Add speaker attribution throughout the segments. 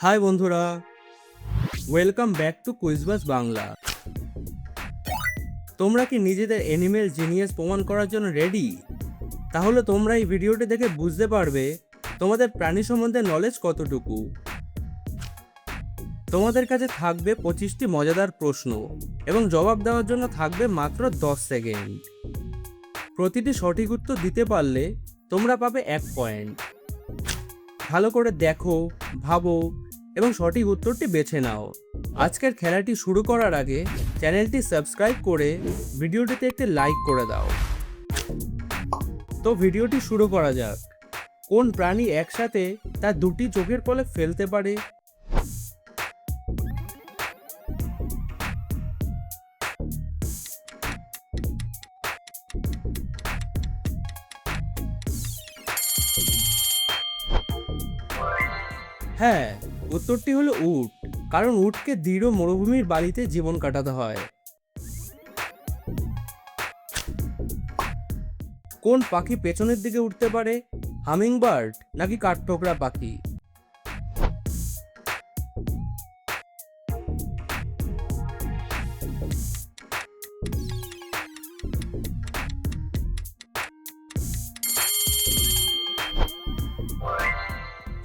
Speaker 1: High বন্ধুরা, welcome back to কুইজবাজ Bangla. তোমরা কি নিজেদের অ্যানিমেল জিনিয়াস প্রমাণ করার জন্য রেডি? তাহলে তোমরা এই ভিডিওটি দেখে বুঝতে পারবে তোমাদের প্রাণী সম্বন্ধে নলেজ কতটুকু। তোমাদের কাছে থাকবে 25টি মজাদার প্রশ্ন এবং জবাব দেওয়ার জন্য থাকবে মাত্র 10 সেকেন্ড। প্রতিটি সঠিক উত্তর দিতে পারলে তোমরা পাবে 1 পয়েন্ট। ভালো করে দেখো, ভাবো এবং সঠিক উত্তরটি বেছে নাও। আজকের খেলাটি শুরু করার আগে চ্যানেলটি সাবস্ক্রাইব করে ভিডিওটিতে একটি লাইক করে দাও। তো ভিডিওটি শুরু করা যাক। কোন প্রাণী একসাথে তার দুটি চোখের পলক ফেলতে পারে? হ্যাঁ, উত্তরটি হলো উট। কারণ উটকে দৃঢ় মরুভূমির বালিতে জীবন কাটাতে হয়। কোন পাখি পেছনের দিকে উঠতে পারে? হামিংবার্ড নাকি কাঠঠোকরা পাখি?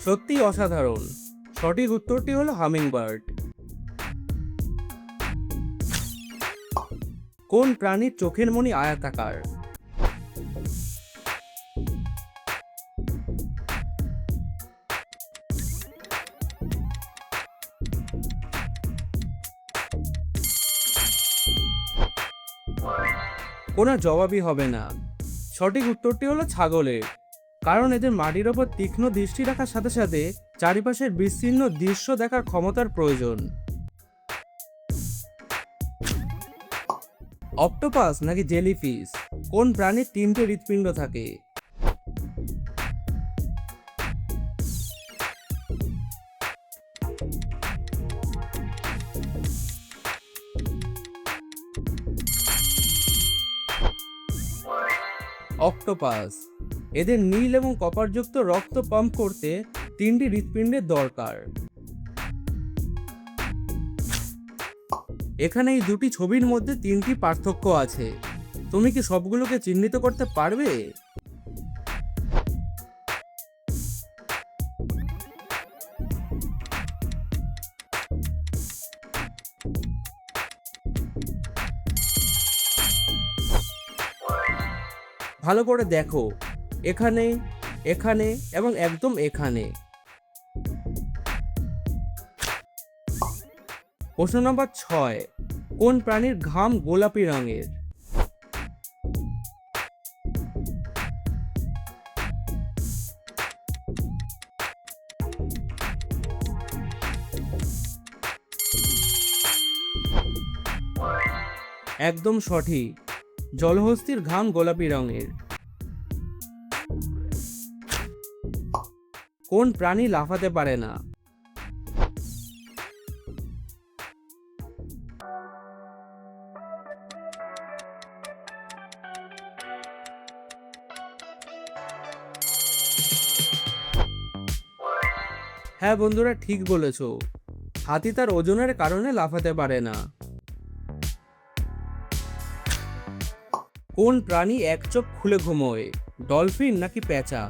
Speaker 1: সত্যি অসাধারণ। সঠিক উত্তরটি হলো হামিংবার্ড। কোন প্রাণীর চোখের মণি আয়তাকার? কোনো জবাবই হবে না। সঠিক উত্তরটি হলো ছাগলের। কারণ এদের মাটির ওপর তীক্ষ্ণ দৃষ্টি রাখার সাথে সাথে চারিপাশের বিস্তীর্ণ দৃশ্য দেখার ক্ষমতার প্রয়োজন। অক্টোপাস নাকি জেলিফিশ? কোন প্রাণীর 3টে হৃৎপিণ্ড থাকে? অক্টোপাস। এদের নীল এবং কপারযুক্ত রক্ত পাম্প করতে 3টি হৃৎপিণ্ডের দরকার। এখানে এই দুটি ছবির মধ্যে 3টি পার্থক্য আছে। তুমি কি সবগুলোকে চিহ্নিত করতে পারবে? ভালো করে দেখো, এখানে, এখানে এবং একদম এখানে। প্রশ্ন নম্বর 6। কোন প্রাণীর ঘাম গোলাপি রঙের? একদম সঠিক। জলহস্তির ঘাম গোলাপি রঙের। কোন প্রাণী লাফাতে পারে না? হ্যাঁ বন্ধুরা, ঠিক বলেছো। হাতি তার ওজনের কারণে লাফাতে পারে না। কোন প্রাণী এক চোখ খুলে ঘুমোয়? ডলফিন নাকি পেঁচা?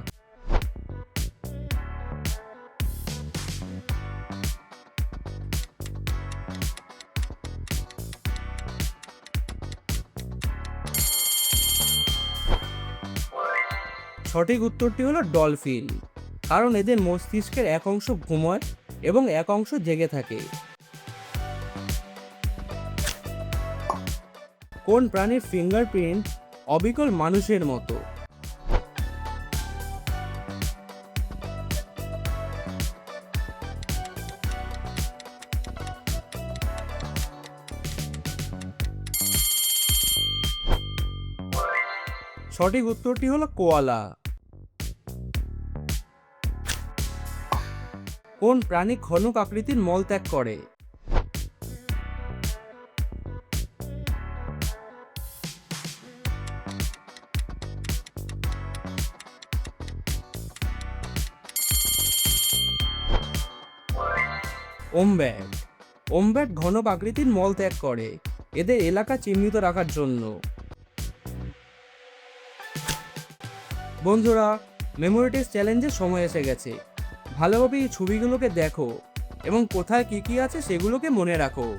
Speaker 1: সঠিক উত্তরটি হলো ডলফিন। কারণ এদের মস্তিষ্কের এক অংশ ঘুমায় এবং এক অংশ জেগে থাকে। কোন প্রাণীর ফিঙ্গারপ্রিন্ট অবিকল মানুষের মতো? সঠিক উত্তরটি হলো কোয়ালা। কোন প্রাণী ঘনক আকৃতির মল ত্যাগ করে? ওমব্যাট। ওমব্যাট ঘন আকৃতির মল ত্যাগ করে এদের এলাকা চিহ্নিত রাখার জন্য। বন্ধুরা, মেমোরি টেস্ট চ্যালেঞ্জের সময় এসে গেছে। ভালোভাবে এই ছবিগুলোকে দেখো এবং কোথায় কি কি আছে সেগুলোকে মনে রাখো।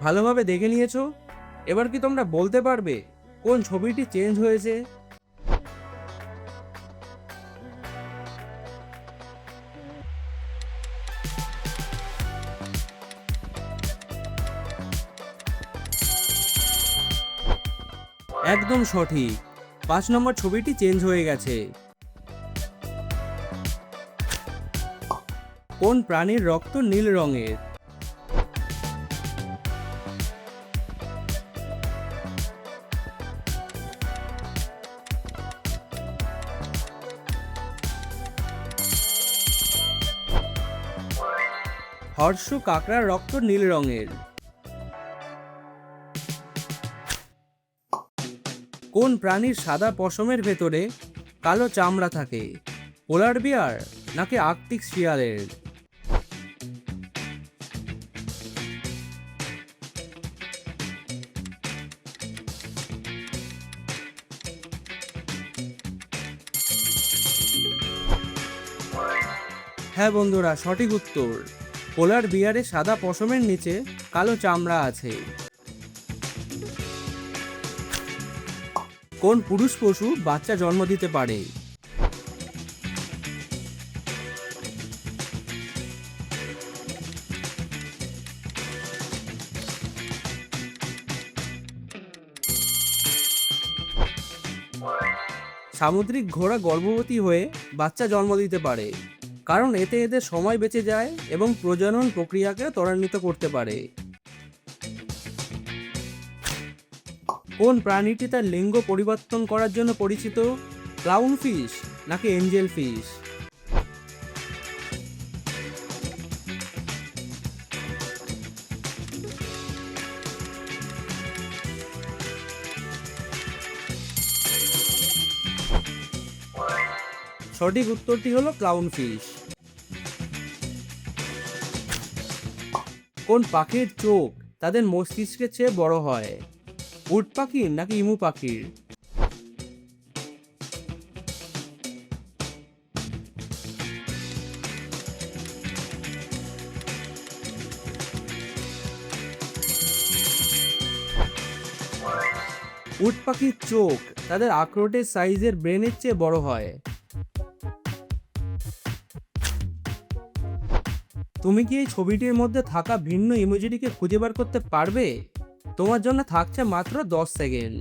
Speaker 1: ভালোভাবে দেখে নিয়েছো? এবার কি তোমরা বলতে পারবে কোন ছবিটি চেঞ্জ হয়েছে? একদম সঠিক, 5 নম্বর ছবিটি চেঞ্জ হয়ে গেছে। কোন প্রাণীর রক্ত নীল রঙের? হর্ষ কাঁকড়ার রক্ত নীল রঙের। কোন প্রাণীর সাদা পশমের ভেতরে কালো চামড়া থাকে? পোলার বিয়ার নাকি আর্কটিক শিয়ালের? হ্যাঁ বন্ধুরা, সঠিক উত্তর। পোলার বিয়ারে সাদা পশমের নিচে কালো চামড়া আছে। কোন পুরুষ পশু বাচ্চা জন্ম দিতে পারে? সামুদ্রিক ঘোড়া গর্ভবতী হয়ে বাচ্চা জন্ম দিতে পারে, কারণ এতে এদের সময় বেঁচে যায় এবং প্রজনন প্রক্রিয়াকে ত্বরান্বিত করতে পারে। কোন প্রাণীটি তার লিঙ্গ পরিবর্তন করার জন্য পরিচিত? ক্লাউনফিশ নাকি এঞ্জেল ফিশ? সঠিক উত্তরটি হলো ক্লাউনফিশ। কোন পাখির চোখ তাদের মস্তিষ্কের চেয়ে বড় হয়? উট পাখির নাকি ইমু পাখির? উট পাখির চোখ তাদের আখরোটের সাইজের ব্রেনের চেয়ে বড় হয়। তুমি কি এই ছবিটির মধ্যে থাকা ভিন্ন ইমোজিটিকে খুঁজে বার করতে পারবে? তোমার জন্য থাকছে মাত্র 10 সেকেন্ড।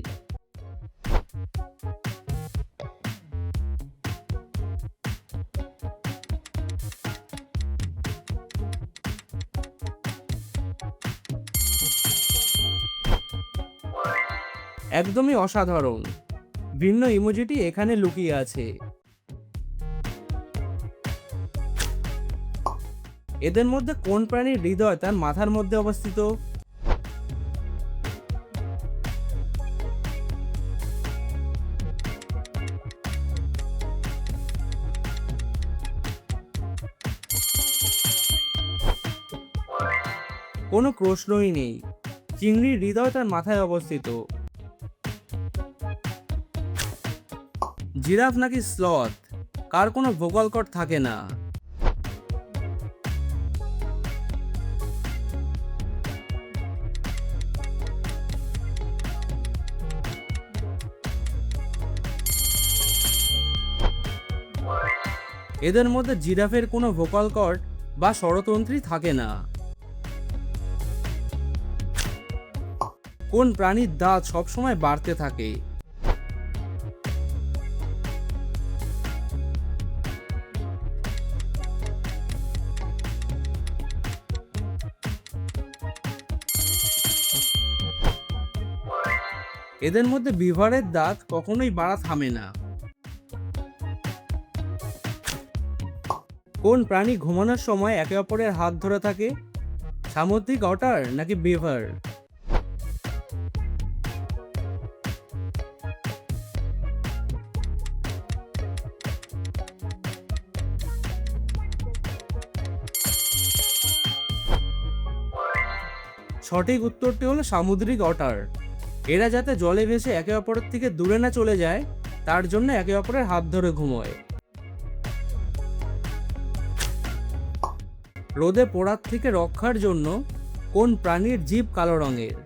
Speaker 1: একদমই অসাধারণ, ভিন্ন ইমোজিটি এখানে লুকিয়ে আছে। এদের মধ্যে কোন প্রাণীর হৃদয় তার মাথার মধ্যে অবস্থিত? কোনো প্রশ্নই নেই, চিংড়ির হৃদয় তার মাথায় অবস্থিত। জিরাফ নাকি স্লথ, কার কোনো ভোকাল কর্ড থাকে না? এদের মধ্যে জিরাফের কোনো ভোকাল কর্ড বা স্বরতন্ত্রী থাকে না। কোন প্রাণীর দাঁত সবসময় বাড়তে থাকে? এদের মধ্যে বিভারের দাঁত কখনোই বাড়া থামে না। কোন প্রাণী ঘুমানোর সময় একে অপরের হাত ধরে থাকে? সামুদ্রিক অটার নাকি বিভার? সঠিক উত্তরটি হলো সামুদ্রিক অটার। এরা যাতে জলে ভেসে একে অপরের থেকে দূরে না চলে যায় তার জন্য একে অপরের হাত ধরে ঘুমোয়। রোদে পোড়ার থেকে রক্ষার জন্য কোন প্রাণীর জিভ কালো রঙের?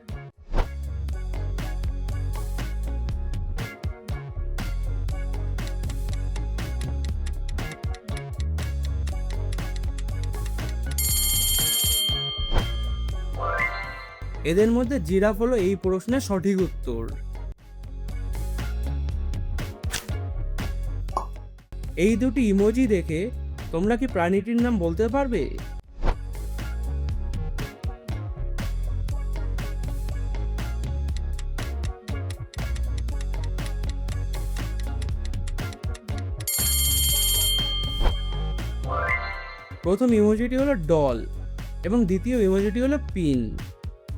Speaker 1: এদের মধ্যে জিরাফ হলো এই প্রশ্নের সঠিক উত্তর। এই দুটি ইমোজি দেখে তোমরা কি প্রাণীটির নাম বলতে পারবে? প্রথম ইমোজিটি হলো ডল এবং দ্বিতীয় ইমোজিটি হলো পিন,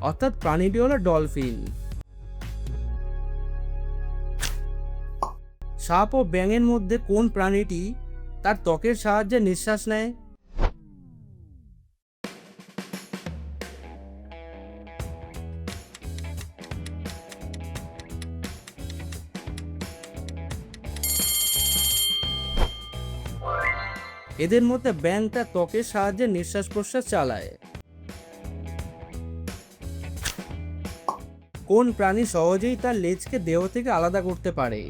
Speaker 1: অর্থাৎ প্রাণীটি হলো ডলফিন। সাপ ও ব্যাঙের মধ্যে কোন প্রাণীটি তার ত্বকের সাহায্যে নিঃশ্বাস নেয়? এদের মধ্যে ব্যাঙ তার ত্বকের সাহায্যে নিঃশ্বাস প্রশ্বাস চালায়। কোন প্রাণী সহজেই তার লেজকে দেহ থেকে আলাদা করতে পারে?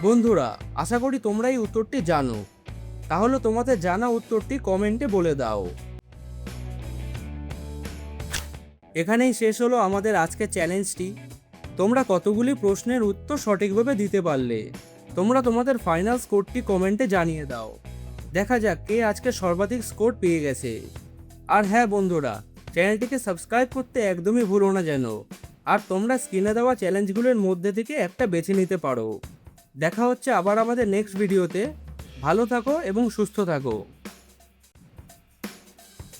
Speaker 1: বন্ধুরা, আশা করি তোমরা এই উত্তরটি জানো। তাহলে তোমাদের জানা উত্তরটি কমেন্টে বলে দাও। এখানেই শেষ হলো আমাদের আজকের চ্যালেঞ্জটি। তোমরা কতগুলি প্রশ্নের উত্তর সঠিকভাবে দিতে পারলে? তোমরা তোমাদের ফাইনাল স্কোরটি কমেন্টে জানিয়ে দাও। দেখা যাক কে আজকে সর্বাধিক স্কোর পেয়ে গেছে। আর হ্যাঁ বন্ধুরা, চ্যানেলটিকে সাবস্ক্রাইব করতে একদমই ভুলো না যেন। আর তোমরা স্ক্রিনে দেওয়া চ্যালেঞ্জগুলোর মধ্যে থেকে একটা বেছে নিতে পারো। দেখা হচ্ছে আবার আমাদের নেক্সট ভিডিওতে। ভালো থাকো এবং সুস্থ থাকো।